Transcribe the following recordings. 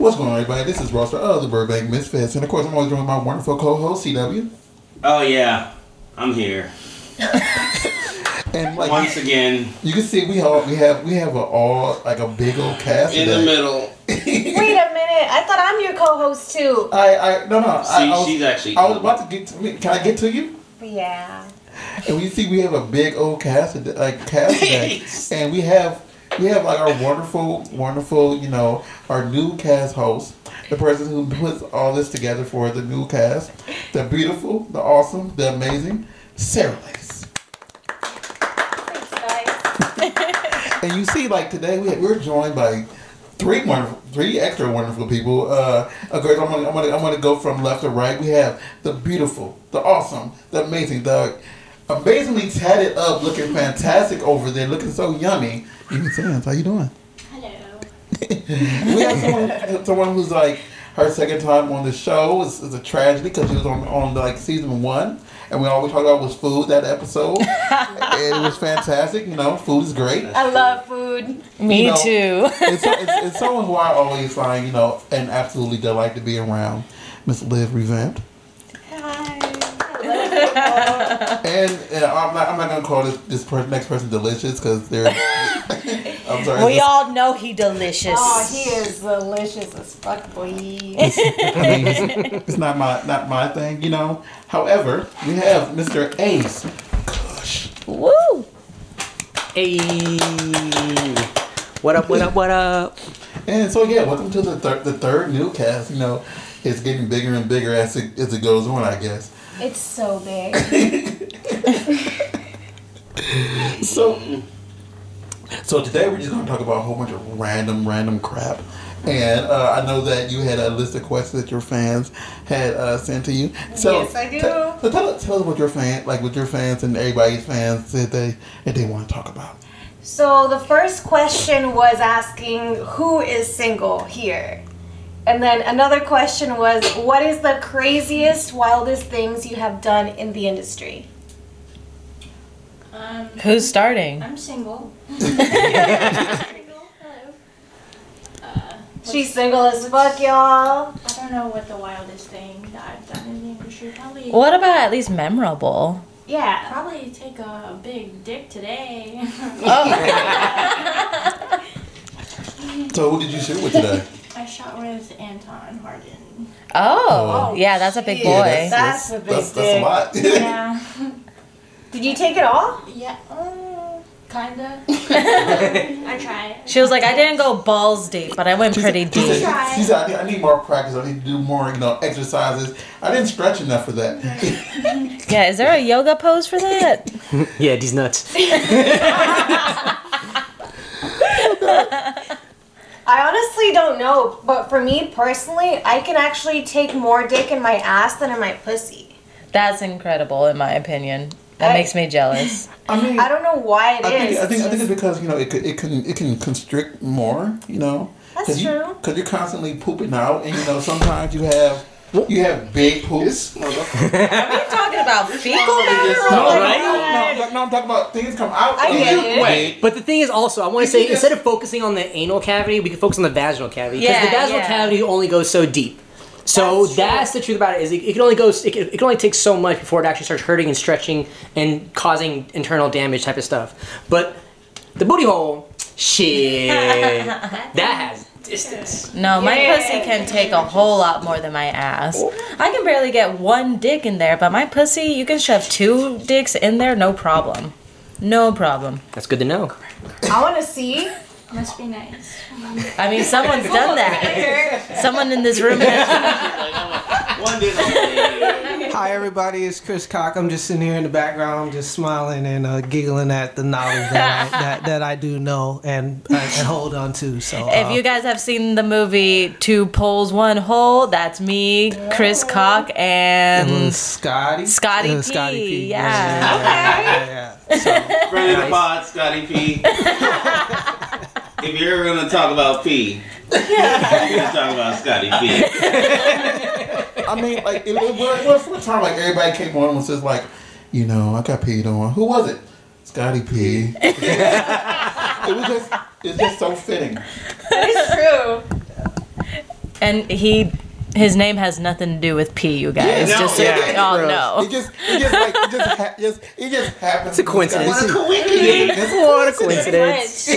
What's going on, everybody? This is Roster of the Burbank Misfits, and of course, I'm always joined by my wonderful co-host CW. Oh yeah, I'm here. And like once again, you can see we have a big old cast in today. the middle. Wait a minute! I thought I'm your co-host too. She's actually. I was about to get to me. Can I get to you? Yeah. And we see we have a big old cast today, and we have like our wonderful, our new cast host, the person who puts all this together for the new cast, the beautiful, the awesome, the amazing Sarah Lace. Thanks, guys. And you see, like today, we're joined by three extra wonderful people. Of course, I'm gonna go from left to right. We have the beautiful, the awesome, the amazing, the amazingly tatted up, looking fantastic over there, looking so yummy. Yumi Sands, how you doing? Hello. We have someone who's like her second time on the show. It's a tragedy because she was on like season 1, and all we talked about was food that episode. And it was fantastic. Food is great. I love food. Me too. It's someone who I always find an absolutely delight to be around. Miss Liv Revamped. Hi. And I'm not gonna call this next person delicious because they're. I'm sorry. We all know he delicious. Oh, he is delicious as fuck, boy. It's not my thing, However, we have Mr. Ace Kush. Woo! Hey, what up? And so welcome to the third new cast. It's getting bigger and bigger as it goes on, I guess. It's so big. So today we're just going to talk about a whole bunch of random crap. And I know that you had a list of questions that your fans had sent to you. So yes, I do. Tell us what your fans and everybody's fans said they want to talk about. So the first question was asking who is single here? And then another question was, what is the craziest, wildest things you have done in the industry? Who's starting? I'm single. Hello. She's single as fuck, y'all. I don't know what the wildest thing that I've done in the industry. Probably. What about at least memorable? Yeah. Probably take a big dick today. Oh. So who did you shoot with today? I shot with Anton Harden. Oh, yeah, that's a big boy. Yeah, That's a big that's a dick. lot. Yeah. Did you take it all? Yeah. Kinda. I tried. She was like, I didn't go balls deep, but I went pretty deep. She said, I need more practice. I need to do more, exercises. I didn't stretch enough for that. Yeah, is there a yoga pose for that? Yeah, these nuts. I honestly don't know, but for me personally, I can actually take more dick in my ass than in my pussy. That's incredible, in my opinion. That makes me jealous. I mean, I don't know why it is. I think it's because it can constrict more. That's true. Because you're constantly pooping out, and sometimes you have big poops. Are we talking about fecal matter? No, I'm talking about things come out. I get it. Wait, but the thing is also, I want to say, instead of focusing on the anal cavity, we can focus on the vaginal cavity. Because the vaginal cavity only goes so deep. So that's the truth about it. Is it can only go. It can only take so much before it actually starts hurting and stretching and causing internal damage type of stuff. But the booty hole, shit, that has distance. No, my pussy can take a whole lot more than my ass. I can barely get one dick in there, but my pussy, you can shove 2 dicks in there, no problem. No problem. That's good to know. I want to see. Must be nice. I mean, someone's done that. Someone in this room has. Hi everybody, it's Chris Cock. I'm just sitting here in the background, just smiling and giggling at the knowledge that I do know and hold on to. So if you guys have seen the movie 2 Poles, 1 Hole, that's me, Chris Cock, and it was Scotty. Scotty P. Yeah. So, Friend of the pod, Scotty P. If you're ever gonna talk about P, you're gonna talk about Scotty P. I mean, like, it was for a time, like, everybody came on and says, like, I got peed on. Who was it? Scotty P. It's just so fitting. It's true. And his name has nothing to do with pee, you guys. Yeah, just no, no. It just happens. It's a coincidence. What a coincidence.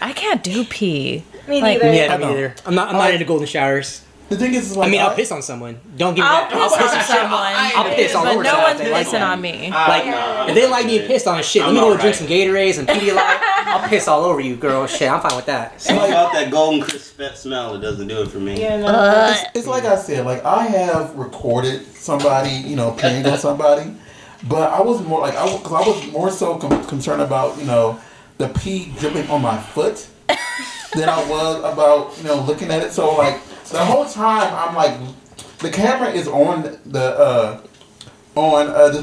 I can't do pee. Me Like, neither. Yeah, me neither. I'm not into golden showers. The thing is, like, I mean, I'll piss on someone. Don't give me I'll that. piss on someone. I'll piss all but over no someone one's if they like pissing that. on me. Like, if they like me pissed on shit, let me go drink some Gatorades and Pedialyte. I'll piss all over you, girl. Shit, I'm fine with that. Something about that golden crisp smell, it doesn't do it for me. Yeah, no. it's like I said, like I have recorded somebody, you know, peeing on somebody, but I was more like I was more so concerned about, you know, the pee dripping on my foot than I was about, you know, looking at it. So like the whole time I'm like, the camera is on this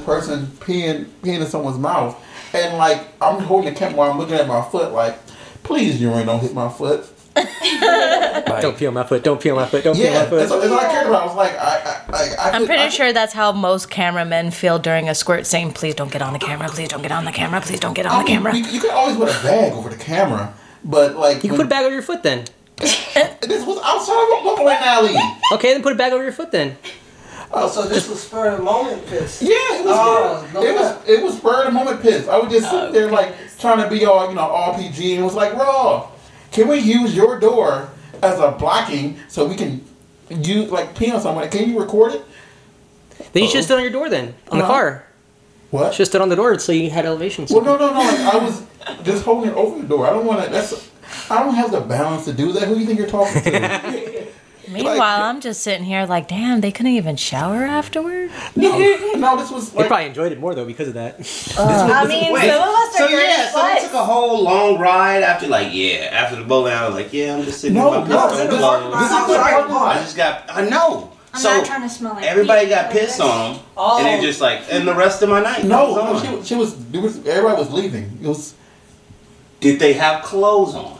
person peeing in someone's mouth, and like I'm holding the camera while I'm looking at my foot, like, please urine don't hit my foot. Like, don't pee on my foot. Don't pee on my foot. Don't pee on my foot. That's all I cared about. I was like, I'm pretty sure that's how most cameramen feel during a squirt, saying, "Please don't get on the camera. Please don't get on the camera. Please don't get on the camera." You could always put a bag over the camera, but like You can put a bag over your foot then. This was outside of a bowling alley. Okay, then put a bag over your foot then. Oh, so this was spur of the moment piss. Yeah, it was spur of the moment piss. I would just sit there like trying to be all, you know, all PG, and it was like, Raw, can we use your door as a blocking so we can like pee on someone? Can you record it? Then you should have stood on your door then, on the car. What? Should have stood on the door so you had elevation. Well, no. Like, I was just holding it over the door. I don't want to. I don't have the balance to do that. Who do you think you're talking to? Meanwhile, I'm just sitting here like, damn, they couldn't even shower afterward? No, this was They like... probably enjoyed it more though because of that. I mean, Wait, some of us are dirty so they sluts. took a whole long ride after the bowling alley, like, yeah, I'm just sitting No, in my this pistol is clothes. the I know. I'm So not trying to smell like everybody pee. got pissed on them, and they're just like, and the rest of my night. No, she was. Everybody was leaving. It was. Did they have clothes on?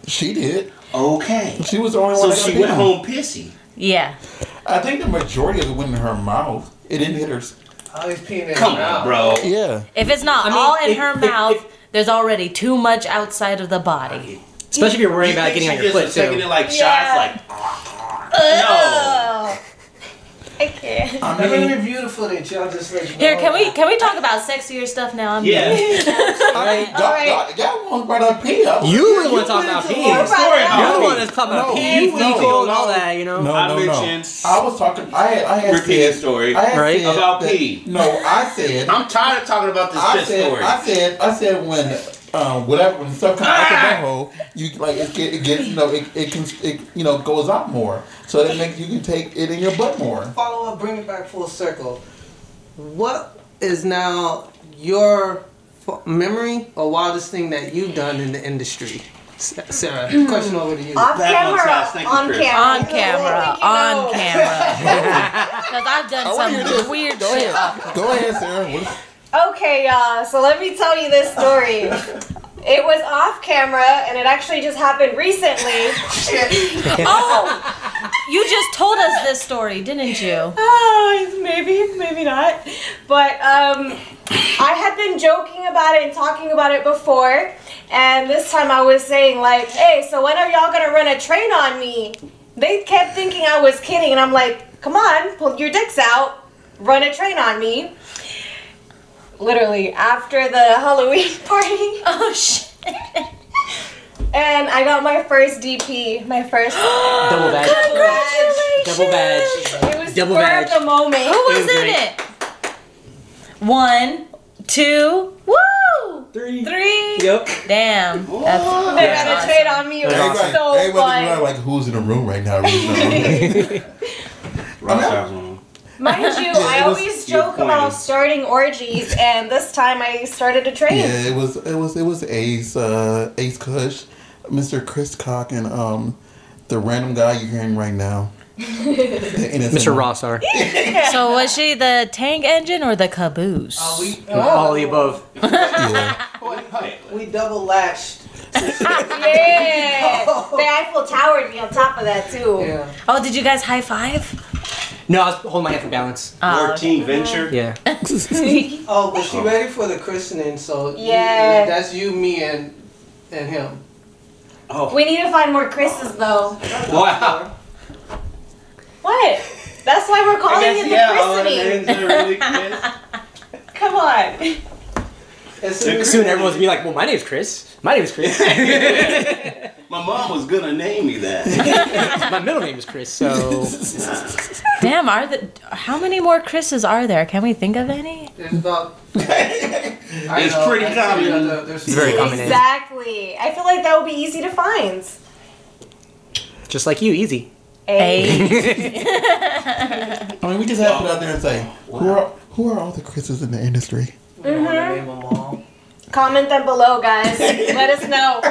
She did. Okay. She was the only So one that she got went peed on. home pissy. Yeah. I think the majority of it went in her mouth. It didn't hit her. Oh, he's peeing in Come her on, mouth. bro. Yeah. If it's not all in her mouth, there's already too much outside of the body. Especially if you're worrying about getting on your foot taking too. it like Yeah. shots, like no. I can't. I Let me mean, review the footage. Y'all just let you know. Here, can we talk about sexier stuff now? Yeah. y'all brought up pee. You the one talking about pee. Story about You're the pee. one that's talking about No, pee, you know. fecal, and all that, you know? No. I mentioned I was talking. I had repeated said. story I had Right. said about that- pee. No, I said. I'm tired of talking about this piss story. I said when when stuff comes out the butthole, you like it gets it goes out more, so that makes you can take it in your butt more. Follow up, bring it back full circle. What is now your memory or wildest thing that you've done in the industry? Sarah, question over to you. Off That camera, one's fast. Thank you, on Chris. camera. On camera, on You know. camera. Because I've done some weird shit. Go ahead, Sarah. Okay, y'all. So let me tell you this story. It was off camera, and it actually just happened recently. Oh, you just told us this story, didn't you? Maybe not. But I had been joking about it and talking about it before, and this time I was saying like, "Hey, so when are y'all gonna run a train on me?" They kept thinking I was kidding, and I'm like, "Come on, pull your dicks out, run a train on me." Literally after the Halloween party. Oh shit. And I got my first DP, my first Double badge. Congratulations! Double badge. It was Double spur badge. of the moment. Who was was in great. it? 1, 2, woo! 3. 3. Yep. Damn. They ran a trade on me. It was That's so Everybody's fun. like, who's in the room right now? Mind you, I it was- always you're joke about pointing. starting orgies, and this time I started a train. Yeah, it was Ace Kush, Mr. Chris Cock, and the random guy you're hearing right now. Mr. Rossar. So was she the tank engine or the caboose? All of the above. Yeah. We double latched. Yeah, the Eiffel Towered me on top of that too. Yeah. Oh, did you guys high five? No, I was holding my hand for balance. Or team venture. Yeah. Oh, but she ready for the christening, so Yeah. that's you, me, and him. Oh. We need to find more Chris's though. Wow. What? That's why we're calling it the all the christening. names are really Chris. Come on. Soon everyone's gonna be like, well, my name's Chris. My name's Chris. My mom was gonna name me that. My middle name is Chris, so. Damn, how many more Chris's are there? Can we think of any? There's about. It's pretty common. There's It's very common name. Exactly. I feel like that would be easy to find. Just like you, easy. A. I mean, we just have to put out there and say, who are all the Chris's in the industry? Name them all. Comment them below, guys. Let us know.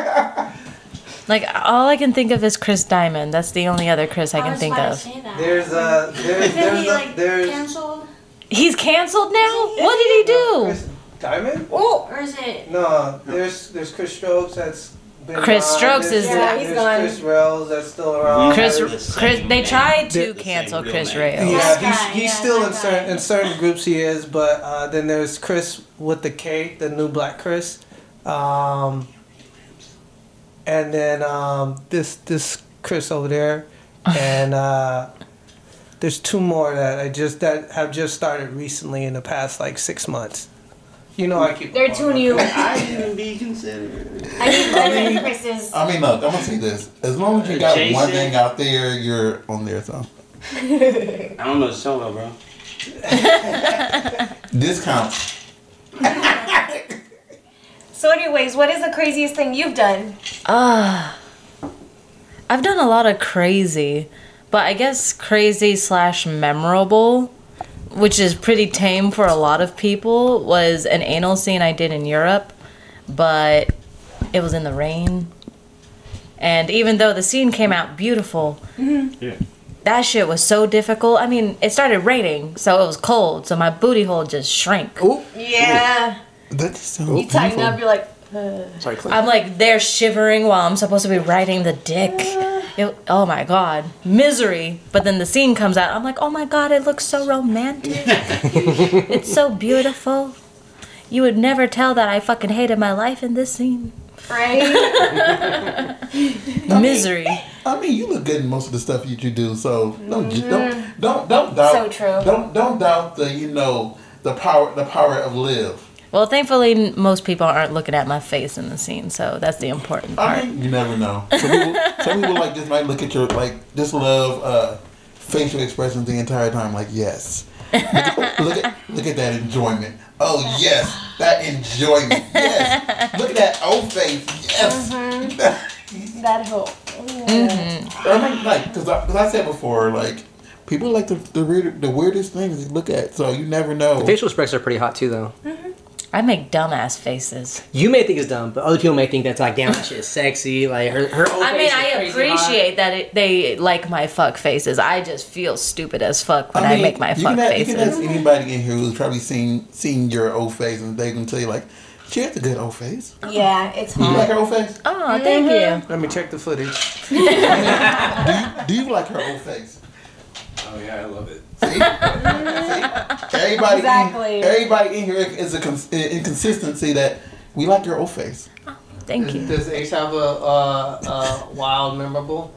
Like, all I can think of is Chris Diamond. That's the only other Chris I can think of. Isn't he like canceled? He's canceled now? What did he do? Chris Diamond? Oh, Or is it? No, there's Chris Strokes that's been Chris gone. Strokes is- Yeah, he's there's gone. Chris Rells that's still around. Chris, they tried to cancel real Chris name. Rails. Yeah, That he's guy, still in that guy. certain groups he is, but then there's Chris with the K, the new Black Chris, and then this Chris over there, and there's two more that have just started recently in the past like 6 months. You know, I keep. they're too new. I can be considered. I need better Chris's. I mean, look, I'm gonna say this. As long as you got Jason. one thing out there, you're on there, so. I don't know the solo, bro. Discount. So, anyways, what is the craziest thing you've done? I've done a lot of crazy, but I guess crazy / memorable, which is pretty tame for a lot of people, was an anal scene I did in Europe, but it was in the rain. And even though the scene came out beautiful, that shit was so difficult. I mean, it started raining, so it was cold, so my booty hole just shrank. Ooh. Yeah. That just sounds You tighten painful. up, you're like, Sorry, Clint. I'm like there shivering while I'm supposed to be riding the dick. Oh my god, misery. But then the scene comes out. I'm like, oh my god, it looks so romantic. It's so beautiful. You would never tell that I fucking hated my life in this scene. right? Misery. I mean, you look good in most of the stuff that you do, so don't doubt. So true. Don't doubt the power of live. Well, thankfully, most people aren't looking at my face in the scene, so that's the important part. I mean, you never know. Some people like just might look at your just love facial expressions the entire time. Like, yes, look at that enjoyment. Oh yes, that enjoyment. Yes, look at that old face. Yes. That hope. I mean, because I said before, people like the weirdest things to look at. So you never know. Facial expressions are pretty hot too, though. I make dumbass faces. You may think it's dumb, but other people may think that's like, damn, that shit is sexy. Like her old I face mean, is I crazy appreciate that they like my fuck faces. I just feel stupid as fuck when I make my fuck You faces. can ask anybody in here who's probably seen your old face, and they can tell you she has a good old face. Yeah, it's Do you like hot. her old face? Oh, thank you. Let me check the footage. Do you like her old face? Oh yeah, I love it. See? Everybody in here is a inconsistency that we like your old face. Thank you. Does Ace have a wild, memorable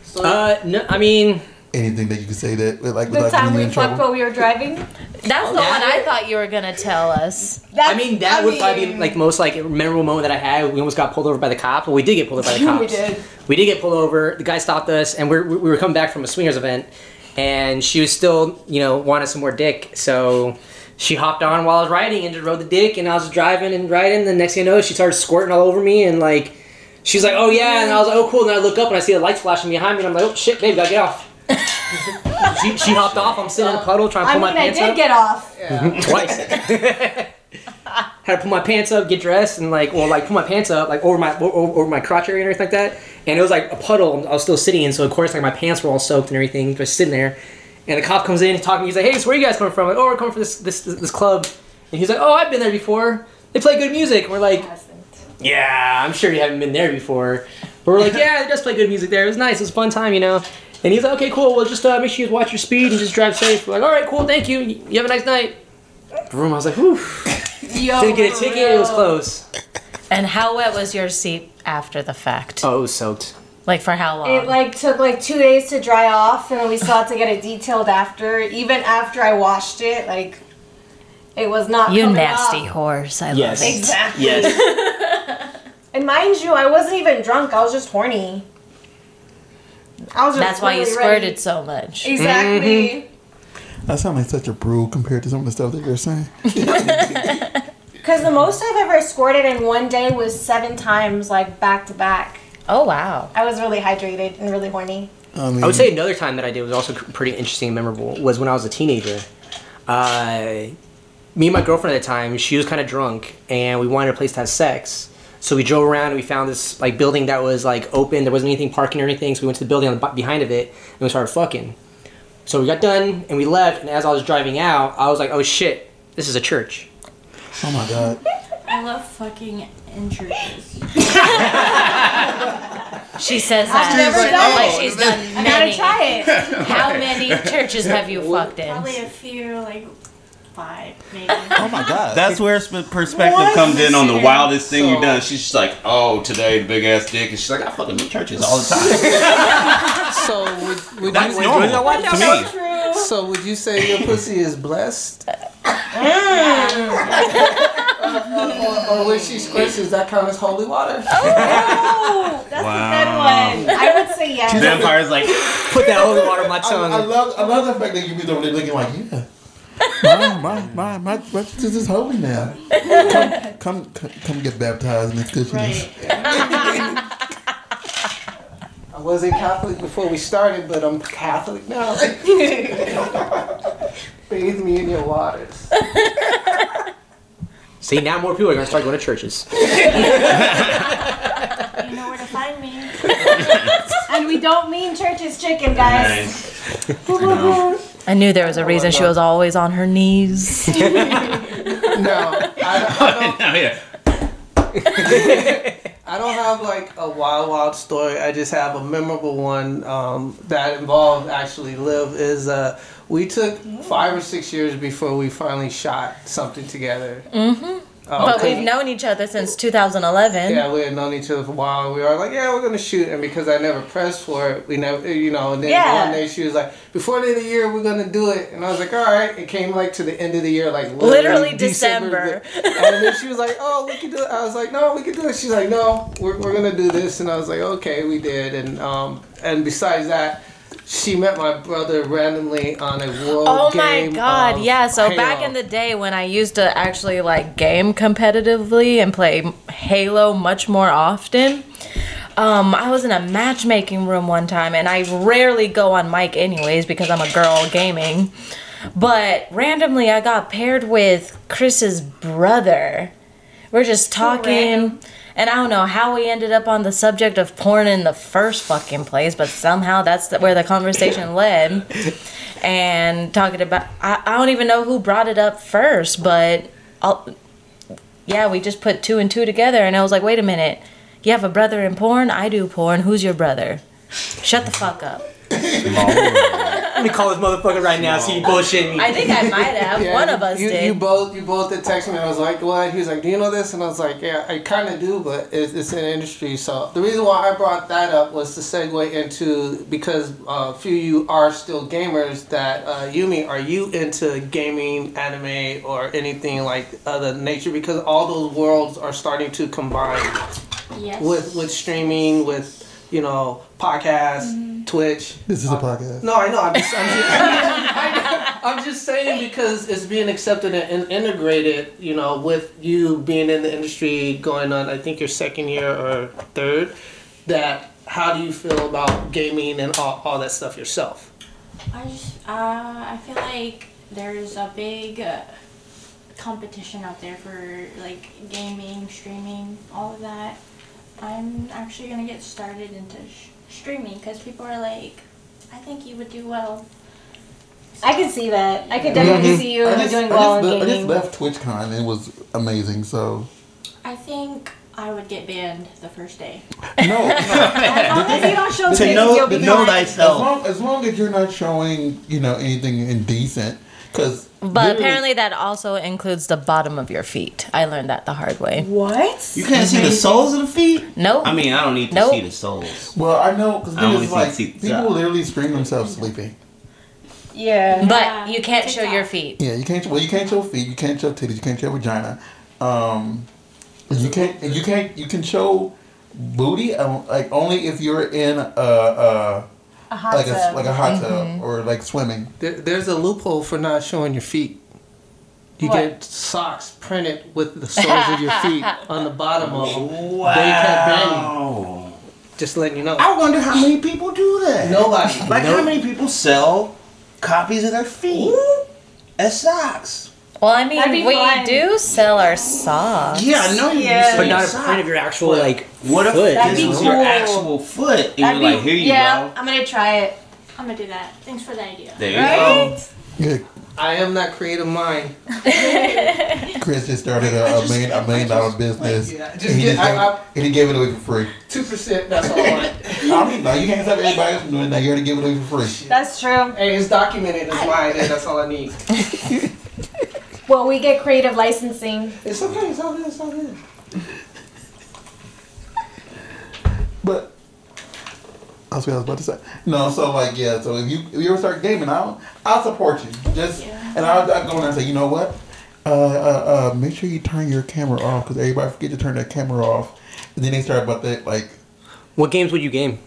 story? No, I mean, Anything that you can say that The without time getting you we in fucked trouble? while we were driving. That's the one I thought you were gonna tell us. I mean that would probably be like the most memorable moment that I had. We almost got pulled over by the cops. Well, we did get pulled over by the cops. We did. We did get pulled over. The guy stopped us, and we were coming back from a swingers event, and she was still wanted some more dick. So she hopped on while I was riding and just rode the dick, and I was driving and riding. The next thing you know, she started squirting all over me, and she's like, oh yeah, and I was like, oh cool. And I look up and I see the lights flashing behind me, and I'm like, oh shit, babe, gotta get off. She hopped off. I'm sitting in a puddle trying to pull my pants I up. did get off. Twice. Had to pull my pants up, get dressed, and pull my pants up over my crotch area and everything like that. And it was like a puddle I was still sitting in, so of course my pants were all soaked and everything, just sitting there. And the cop comes in, he's talking to me, he's like, hey, so where are you guys coming from? I'm like, oh, we're coming from this club. And he's like, oh, I've been there before. They play good music. And we're like, yeah, I'm sure you haven't been there before. But we're like, yeah, they just play good music there. It was nice. It was a fun time, And he's like, okay, cool. Well, just make sure you watch your speed and just drive safe. We're like, all right, cool, thank you. You have a nice night. Boom. I was like, whew. Yo, Didn't get a ticket. It was close. And how wet was your seat after the fact? Oh, it was soaked. Like for how long? It like took like 2 days to dry off, and then we still had to get it detailed after. Even after I washed it, like it was not. You coming nasty off. horse! I Yes. love it. Exactly. Yes. And mind you, I wasn't even drunk. I was just horny. I was just That's why you really squirted ready. so much. Exactly. That sounds like such a brew compared to some of the stuff that you're saying. Because the most I've ever squirted in one day was 7 times, like back to back. Oh wow! I was really hydrated and really horny. I mean, I would say another time that I did was also pretty interesting and memorable was when I was a teenager. Me and my girlfriend at the time, she was kind of drunk, and we wanted a place to have sex. So we drove around and we found this like building that was like open. There wasn't anything parking or anything. So we went to the building on the behind of it and we started fucking. So we got done and we left. And as I was driving out, I was like, "Oh shit, this is a church." oh my god. I love fucking in churches. She says I've that never like, done oh, it. she's done I gotta many. try it. How many churches have you fucked in? Probably a few, like 5, maybe. Oh my god. That's where perspective What? comes in on the wildest thing So- you've done. She's just like, oh, today, big ass dick. And she's like, I fucking in churches all the time. So would That's you, normal to me. True. so would you say your pussy is blessed? Or when she squirts, does that count as holy water? Oh, that's Wow. a good one. I would say yes. Vampire's like, Put that holy water on my tongue. I love the fact that you be over there looking like, yeah. My this is holy now. Come get baptized in this goodness. Right. I wasn't Catholic before we started, but I'm Catholic now. Bathe me in your waters. See, now more people are going to start going to churches. You know where to find me. And we don't mean church is chicken, guys. nice. I knew there was a reason she was always on her knees. No, I Oh, yeah. I don't have like a wild story. I just have a memorable one that involved actually Liv. Is we took 5 or 6 years before we finally shot something together. Mm-hmm. But we've known each other since 2011. Yeah, we had known each other for a while. We were like, yeah, we're gonna shoot, and because I never pressed for it, we never, you know. And then one day she was like, before the end of the year, we're gonna do it, and I was like, all right. It came like to the end of the year, like Literally December. And then she was like, oh, we can do it. I was like, no, we can do it. She's like, no, we're gonna do this, and I was like, okay, we did, and besides that. She met my brother randomly on a world game. Oh my god, yeah. So Halo. back in the day when I used to actually like game competitively and play Halo much more often, I was in a matchmaking room one time, and I rarely go on mic anyways because I'm a girl gaming. But randomly I got paired with Chris's brother. We're just talking. And I don't know how we ended up on the subject of porn in the first fucking place, but somehow that's where the conversation led. And talking about, I don't even know who brought it up first, but we just put 2 and 2 together, and I was like, wait a minute, you have a brother in porn? I do porn. Who's your brother? Shut the fuck up. Let me call this motherfucker right now. See you bullshitting me. I think I might have. Yeah, One of us did. You both did text me. And I was like, what? He was like, do you know this? And I was like, yeah, I kind of do, but it's in the industry. So the reason why I brought that up was to segue into, because a few of you are still gamers, that Yumi, are you into gaming, anime, or anything like other nature? Because all those worlds are starting to combine Yes. with streaming, with, you know, podcasts, Twitch. This is a podcast. No, I know. I'm just saying because it's being accepted and integrated, you know, with you being in the industry going on, I think your 2nd year or 3rd, that how do you feel about gaming and all that stuff yourself? I feel like there's a big competition out there for like gaming, streaming, all of that. I'm actually gonna get started into streaming because people are like, I think you would do well. I can see that. I could definitely see you doing well in I just gaming. left TwitchCon and it was amazing, so. I think I would get banned the first day. No. As long as you don't show To titties, know- you'll be know fine. thyself. As long as you're not showing, you know, anything indecent, But apparently that also includes the bottom of your feet. I learned that the hard way. What? You can't see the soles of the feet? Nope. I mean, I don't need to see the soles. Well, I know because I only it's like see people literally stream themselves sleeping. Yeah. But you can't show your feet. Yeah, you can't. Well, you can't show feet. You can't show titties. You can't show vagina. You can't. You can show booty. Like only if you're in a hot tub, like a hot tub or like swimming. There's a loophole for not showing your feet. You get socks printed with the soles of your feet on the bottom of them. Wow. They can't ban you. Just letting you know. I wonder how many people do that. Nobody. Like how many people sell copies of their feet as socks? Well, I mean, we fun. do sell our socks. Yeah, I know you do. But not a print of your actual like What if foot. this was your actual foot and you're like, here you go. I'm gonna try it. I'm gonna do that. Thanks for the idea. There you Right? Yeah, I am that creative mind. Chris just started a $1 million business, Yeah, and he gave it away for free. 2%. That's all I want. I mean, no, you can't stop everybody else from doing that. You already give it away for free. That's true. Hey, it's documented as mine, and that's all I need. Well, we get creative licensing. It's okay. It's all good. It's all good. But I was about to say no. So like yeah. So if you ever start gaming, I'll support you. And I'll go in there and say, you know what? Make sure you turn your camera off because everybody forget to turn their camera off. And then they start about that like. What games would you game?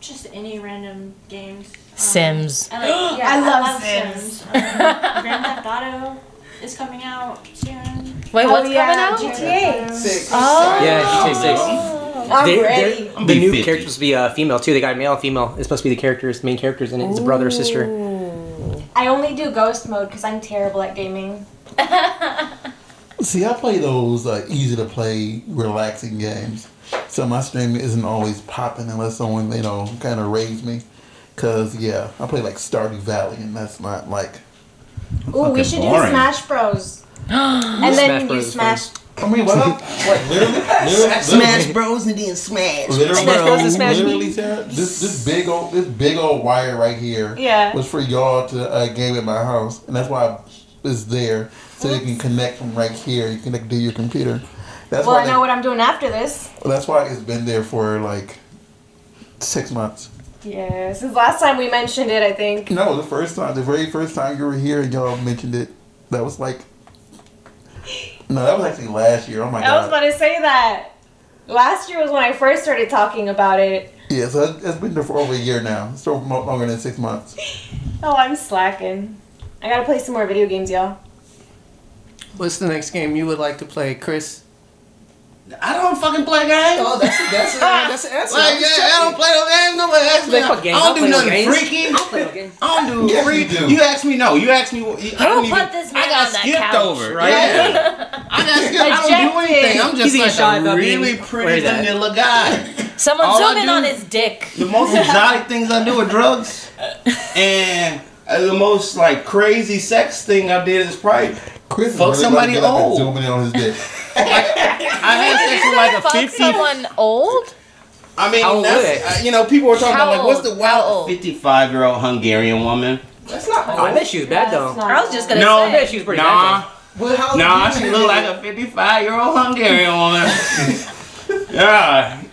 Just any random games. Sims. I I love Sims. Grand Theft Auto is coming out soon. Wait, what's coming out? GTA. 6. Oh. Yeah, GTA 6. I'm ready. The new character is supposed to be female too. They got male and female. It's supposed to be the main characters in it. It's a brother or sister. I only do ghost mode because I'm terrible at gaming. See, I play those easy to play, relaxing games. So my stream isn't always popping unless someone kind of raised me. Cause I play like Stardew Valley, and that's not like. Ooh, we should do Smash Bros. And then you smash. I mean, what? Like literally, Smash Bros and then Smash. Literally, Sarah, this big old wire right here was for y'all to game at my house, and that's why it's there, so you can connect from right here. You can do your computer. That's well, why I know what I'm doing after this. That's why it's been there for like 6 months. Yeah, since last time we mentioned it, I think. No, the very first time you were here, y'all mentioned it. That was like. No, that was actually last year. Oh my god. I was about to say that. Last year was when I first started talking about it. Yeah, so it's been there for over a year now. It's over longer than 6 months. Oh, I'm slacking. I gotta play some more video games, y'all. What's the next game you would like to play, Chris? I don't fucking play games. Oh, that's an answer. Like, I don't play no games. Nobody ask me. I don't do nothing freaky. I don't do freaky. You asked me. No, you asked me. Who put this man I got on that skipped couch? over, right? Yeah. I got skipped. I don't do anything. I'm just like a really pretty vanilla guy. Someone zoom in on his dick. The most exotic things I do are drugs, and the most like crazy sex thing I did is probably Chris fuck somebody old. Zooming in on his dick. I had sex with like a Fuck 50. someone old? I mean, that's, people were talking about like, what's the wild 55-year-old Hungarian woman? That's not. I bet she was bad though. I was just gonna No, I bet she was pretty bad. Well, how she looked like a 55-year-old Hungarian woman.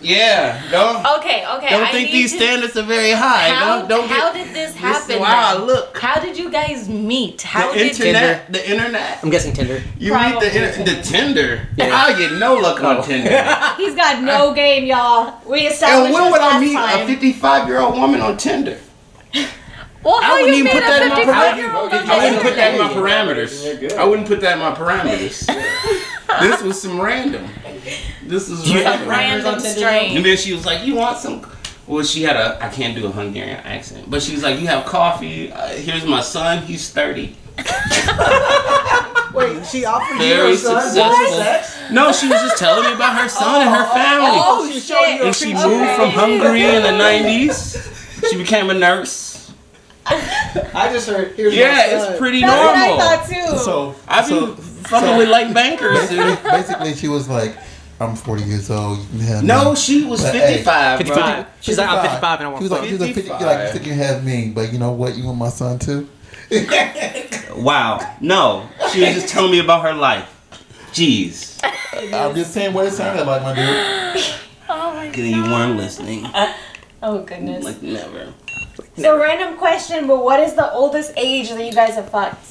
Yeah. Don't Okay. don't think these standards are very high. How Don't did this This happen? is how I then? look. How did you guys meet? The internet. I'm guessing Tinder. You meet the Tinder. Yeah. I get no luck on Tinder. He's got no game, y'all. We established And when this would I last meet time. a 55-year-old woman on Tinder? Well, how I wouldn't you even made put that in a my 55-year-old parameters. I wouldn't put that in my parameters. I wouldn't put that in my parameters. This was some random. This is random strange. And then she was like, "You want some?" Well, she had I can't do a Hungarian accent, but she was like, "You have coffee? Here's my son. He's 30." Wait, she offered Very you her son successful. sex? No, she was just telling me about her son and her family. Oh, she showed you a And she picture. moved from Hungary in the 90s. She became a nurse. I just heard. Here's my son. It's pretty That's normal. what I thought too. So I've been fucking with like bankers, dude. basically, she was like, I'm 40 years old. You can have No, me. she was But, hey, 55, bro. 55. She's like, I'm 55 and I want She was like, fuck. you think you can have me, but you know what? You want my son too? Wow. No, she was just telling me about her life. Jeez. I'm just saying what it sounded like, my dude. Oh my Because you weren't listening. Oh goodness. Like never. So random question, but what is the oldest age that you guys have fucked?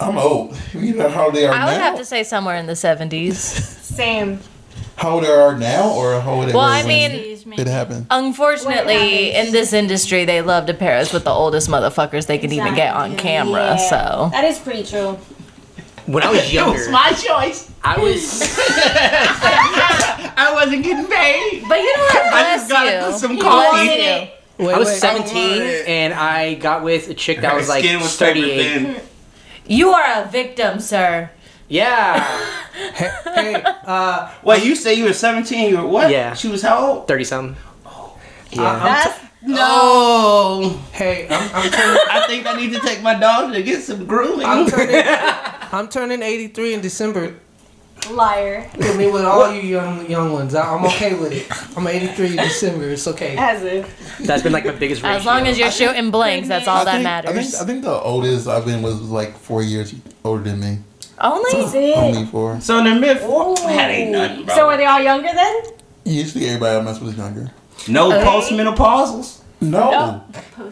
I'm old. You know how old they are I now? would have to say somewhere in the 70s. Same. How old they are now, or how old they Well, were I when mean, it happened? unfortunately, in this industry, they love to pair us with the oldest motherfuckers they can even get on camera. Yeah, So that is pretty true. When I was younger, It was my choice. I was. I wasn't getting paid. but you know what? I Bless just gotta you. put some Bless coffee you. in it. I was wait. 17 I want it. and I got with a chick that Her was like skin was 38. paper thin. You are a victim, sir. Yeah, Hey, Wait, you say you were 17? You were what? Yeah. She was how old? 30 something. Yeah. That's No. hey, I'm turning. I think I need to take my dog to get some grooming. I'm turning 83 in December. liar. Put me with all you young ones. I'm okay with it. I'm 83 in December. It's okay. As if. That's been like my biggest ratio. As long as you're shooting blanks, that's all that matters. I think the oldest I've been was like 4 years older than me. Only? Only 4. So in the mid 40s, that ain't nothing, bro. So are they all younger then? Usually everybody I mess with is younger. No postmenopausals? No,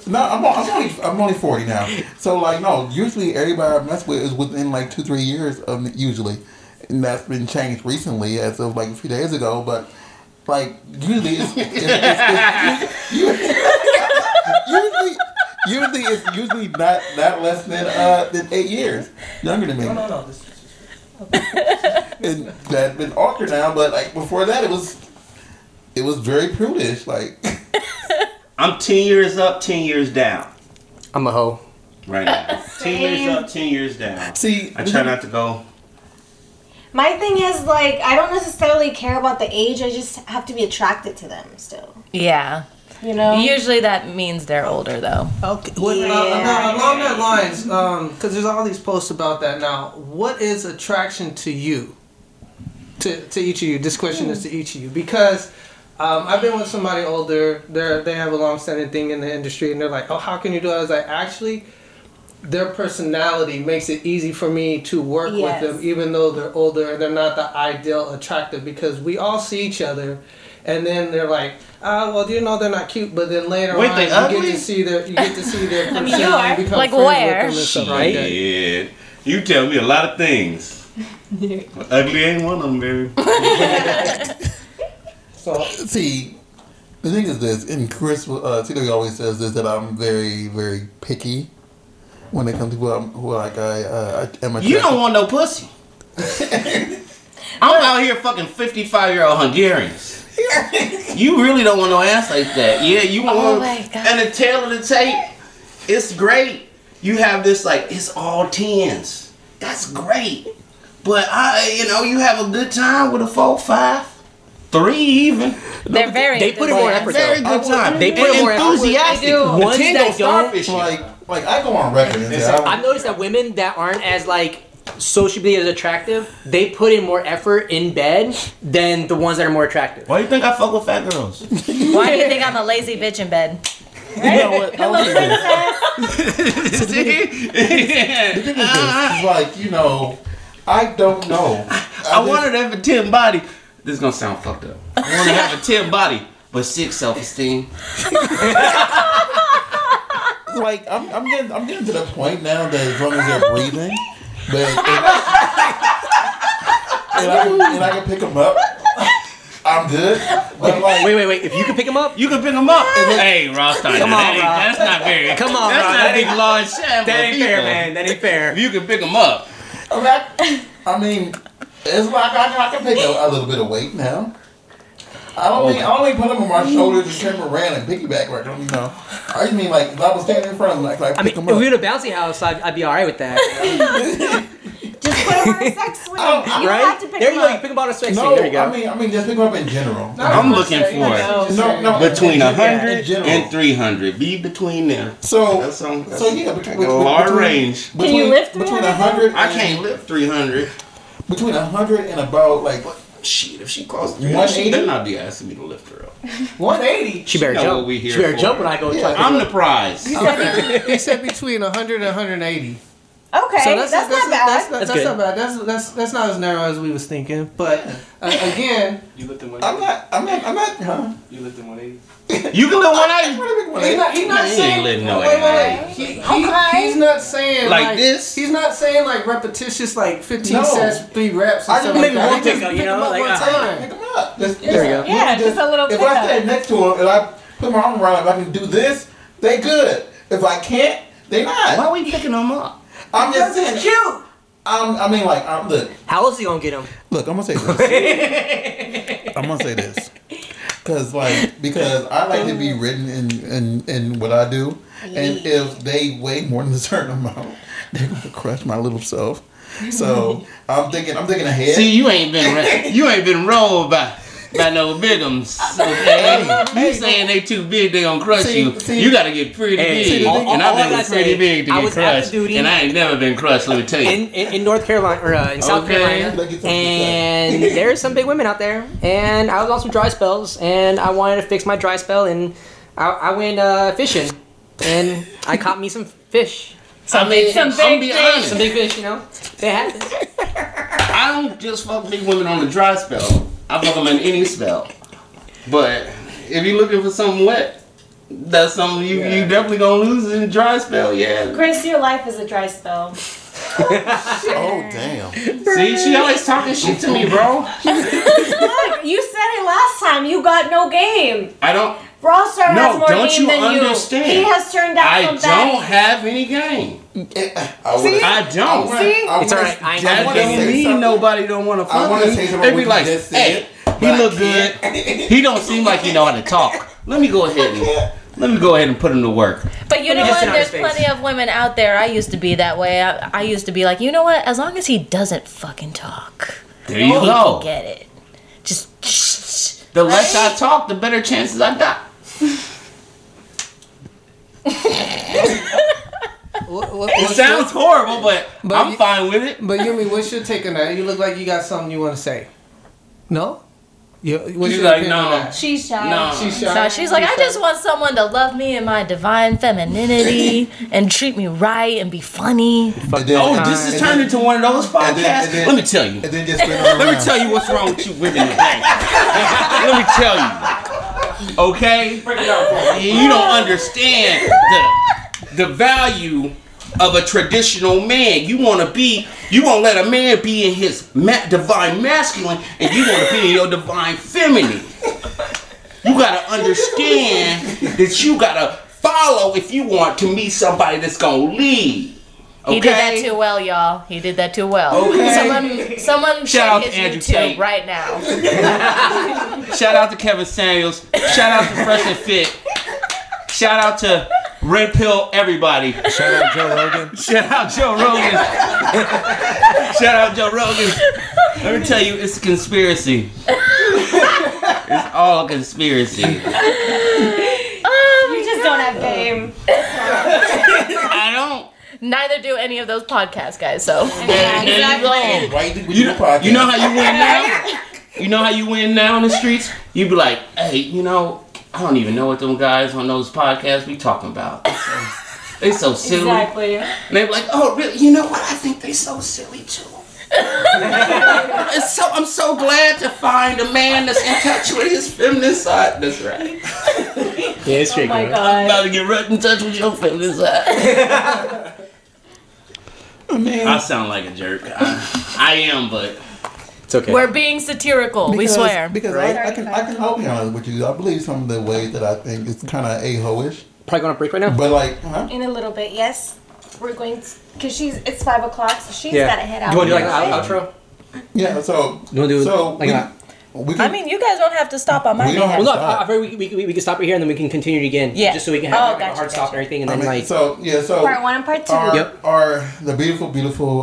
I'm only 40 now. So like no, usually everybody I mess with is within like 2-3 years of me, usually, and that's been changed recently as of like a few days ago. But like usually it's usually not less than 8 years younger than me. No. And that's been altered now. But like before that, it was very prudish. Like I'm 10 years up, 10 years down I'm a hoe. right now. 10 years up, 10 years down. see, I try not to go. My thing is like I don't necessarily care about the age. I just have to be attracted to them still. Yeah. You know. Usually that means they're older, though. Okay. Along that lines, because there's all these posts about that now. What is attraction to you? To each of you. This question is to each of you because I've been with somebody older. They have a long-standing thing in the industry, and they're like, "Oh, how can you do it?" I was like, "Actually, their personality makes it easy for me to work with them, even though they're older and they're not the ideal attractive. Because we all see each other, and then they're like, well, you know, they're not cute. But then later Wait, on, they you ugly? get to see their personality. mean, you are. You become Like friends where? with them and stuff like that. Yeah. You tell me a lot of things. Ugly ain't one of them, baby. So see, the thing is this, and Chris, TW always says this, that I'm very, very picky when it comes to who like I am attracted. You don't want no pussy. I'm out here fucking 55-year-old Hungarians. You really don't want no ass like that. Yeah, you want Oh my God. and the tail of the tape, it's great. You have this like it's all 10s. That's great. But you have a good time with a 4, 5, 3 even. They're very. They put in more effort, Very though. good time. They put in more effort. enthusiastic. They do. The Ones 10 that don't don't, starfish you. like I go on record and say I've noticed that women that aren't as like socially as attractive, they put in more effort in bed than the ones that are more attractive. Why do you think I fuck with fat girls? Why do you think I'm a lazy bitch in bed? you know what? The thing is this, it's like, you know, I don't know. I wanted to have a 10 body. This is gonna sound fucked up. I want to have a 10 body, but 6 self-esteem. Like I'm getting to the point now that as long as they're breathing, and I can pick them up, I'm good. But like, Wait. If you can pick them up, You can pick them up. Hey, Ross, Come on, Ross. That's not very. Come on, That's Ross. not That a big ain't- large sham. that ain't fair, man. That ain't fair. If you can pick them up. I mean, it's like I can pick a little bit of weight now. I don't mean put them on my shoulders and turn them around and piggyback right. You know, I just mean like if I was standing in front of them, like I pick mean, them if up. we were in a bouncy house, I'd be alright with that. Just put them on a sex swing. You don't have Right? to pick There them you go. You up. pick them out of sex No, scene. There you go. I mean just pick them up in general. I'm looking for it. No, Between in 100 general. and 300. Be between there. So That's yeah, like a large range. Can you lift between 300? 100? I can't lift 300. Between 100 and about like Shit, if she close to 180? she better not be asking me to lift her up. 180. She better know jump. what we here She better for. jump when I go. Yeah. I'm the prize. He said between 100 and 180. Okay, So that's not bad. That's That's good. not bad. That's not as narrow as we was thinking. But again, You lifting I'm 180? not, huh? You lifting 180? You can lift 180. he's not He ain't saying. letting no Wait. Okay. He's not saying Like this? He's not saying like repetitious, like 15 No. sets, 3 reps, I and stuff just like make that. one He just pickup, pick you know, them up like, one ah. time. Pick 'em up. Just, There we go. Yeah, just a little If I pickup. stand next to him and I put my arm around him, I can do this, they good. If I can't, they not. Why are we picking them up? I'm just saying. Cute. Look, How else are you gonna get him? I'm gonna say this. I'm gonna say this. Because I like to be written in what I do. And if they weigh more than a certain amount, they're gonna crush my little self. So I'm thinking ahead. See, you ain't been rolled by no bigums. Okay, you saying they too big, they gonna crush you. You gotta get pretty big, and I've been pretty big to get crushed, and I ain't never been crushed. Let me tell you. In North Carolina or in South Carolina, and there's some big women out there. And I was on some dry spells, and I wanted to fix my dry spell, and I went fishing, and I caught me some fish. I'm be honest. Some big fish, you know. They had this. I don't just fuck big women on the dry spell. I fuck them in any spell. But if you're looking for something wet, that's something you definitely gonna lose in a dry spell. Yeah. Chris, your life is a dry spell. Oh damn! See, she always talking shit to me, bro. Look, you said it last time. You got no game. I don't. Roster has more don't game you than understand? you. He has turned down I some don't baddies. have any game. See? I don't. See? It's alright. I That ain't don't mean nobody don't want to I fuck want to me. say something. They be what like, you just hey, said, he but I look good. He don't seem like he know how to talk. Let me go ahead and put him to work. But you know just what? in our There's space. plenty of women out there. I used to be that way. I used to be like, you know what? As long as he doesn't fucking talk, There you he go. can get it. Just The less I talk, the better chances I got. It sounds horrible, but I'm fine with it. But Yumi, what's your take on that? You look like you got something you want to say. No? What's She's your like, opinion on no. that? She's shy. No. She's shy. So she's like, I just want someone to love me in my divine femininity and treat me right and be funny. Oh, this is turned into one of those podcasts. Let me tell you. And then just spin around. Let me tell you what's wrong with you women today. Let me tell you. Okay? You don't understand the value of a traditional man. You want to let a man be in his divine masculine, and you want to be in your divine feminine. You got to understand that you got to follow if you want to meet somebody that's going to lead. Okay? He did that too well, y'all. He did that too well. Okay. Someone Shout out check to Andrew his YouTube Tate. right now. Shout out to Kevin Samuels. Shout out to Fresh and Fit. Shout out to Red Pill everybody. Shout out Joe Rogan. Shout out Joe Rogan. Shout out Joe Rogan. Let me tell you, it's a conspiracy. It's all a conspiracy. You just don't have game. I don't. Neither do any of those podcast guys, so. Exactly. You know how you win now? You know how you win now in the streets? You be like, hey, you know, I don't even know what them guys on those podcasts be talking about. They so silly. Exactly. And they be like, oh, really? You know what? I think they so silly too. I'm so glad to find a man that's in touch with his feminine side. That's right. Yeah, it's tricky. Oh my I'm god. about to get right in touch with your feminine side. I sound like a jerk. I am, but It's okay. We're being satirical, we swear. Because Right? I'll be honest with you. I believe some of the ways that I think it's kind of a-ho-ish. Probably going to break right now. But like, In a little bit, yes. We're going to, because it's 5 o'clock, so she's Yeah. got to head out. Do you want to do like Right? an outro? yeah. So You want to do so like that? we can, I mean, you guys don't have to stop on my We don't behalf. have- Well, no, I figured we can stop it here and then we can continue it again. Yeah. Just so we can Oh, have like, a gotcha, hard stop and everything and then like. so Part 1 and part 2. the beautiful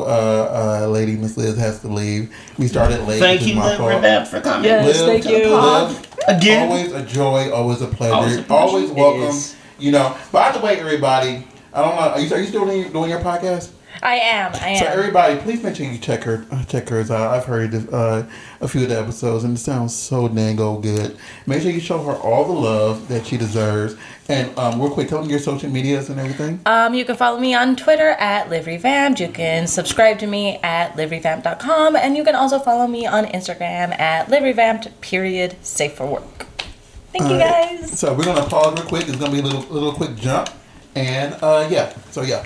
lady Miss Liz has to leave. We started late. thank which is you, my fault. Revamped, for coming. Yes, Liv, thank you. Liv, Again. always a joy, always a pleasure, Always a pleasure. always welcome. is. You know. By the way, everybody, I don't know. Are you still doing your podcast? I am. So everybody, please make sure you check hers out. I've heard a few of the episodes, and it sounds so dango good. Make sure you show her all the love that she deserves. And real quick, tell them your social medias and everything. You can follow me on Twitter at LiveRevamped. You can subscribe to me at liverevamped.com, and you can also follow me on Instagram at liverevamped. Safe for work. Thank you guys. So we're gonna pause real quick. It's gonna be a little quick jump, and yeah. So yeah.